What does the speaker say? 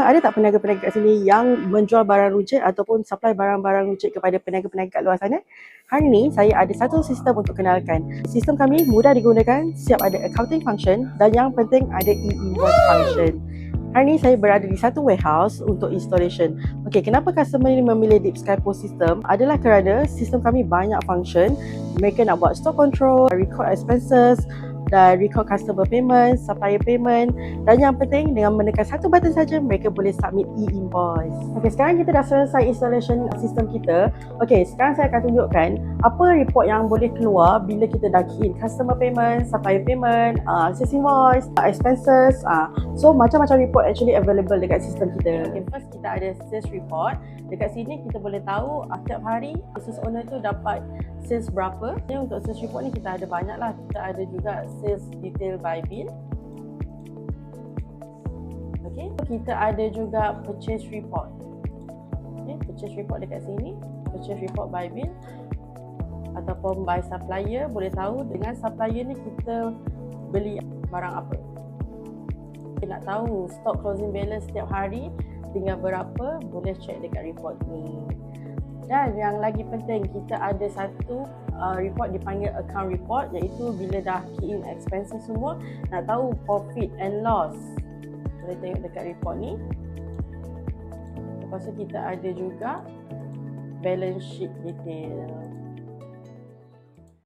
ada tak peniaga-peniaga kat sini yang menjual barang runcit ataupun supply barang-barang runcit kepada peniaga-peniaga kat luar sana? Hari ni saya ada satu sistem untuk kenalkan. Sistem kami mudah digunakan, siap ada accounting function dan yang penting ada e-invoice function. Hari ni saya berada di satu warehouse untuk installation. Okey, kenapa customer ni memilih Deep Sky Post System adalah kerana sistem kami banyak function. Mereka nak buat stock control, record expenses, dan record customer payment, supplier payment, dan yang penting dengan menekan satu button saja mereka boleh submit e-invoice. Okey, sekarang kita dah selesai installation sistem kita. Okey, sekarang saya akan tunjukkan apa report yang boleh keluar bila kita dah key in customer payment, supplier payment, sales invoice, expenses. So macam-macam report actually available dekat sistem kita. Okay, first kita ada sales report. Dekat sini kita boleh tahu setiap hari business owner tu dapat sales berapa. Untuk sales report ni kita ada banyak lah. Kita ada juga sales detail by bill. Okay, kita ada juga purchase report. Okay, purchase report dekat sini. Purchase report by bill ataupun by supplier. Boleh tahu dengan supplier ni kita beli barang apa. Kita nak tahu stock closing balance setiap hari tinggal berapa, boleh check dekat report ni. Dan yang lagi penting, kita ada satu report dipanggil account report, iaitu bila dah key in expenses semua, nak tahu profit and loss. Boleh tengok dekat report ni. Lepas tu kita ada juga balance sheet detail.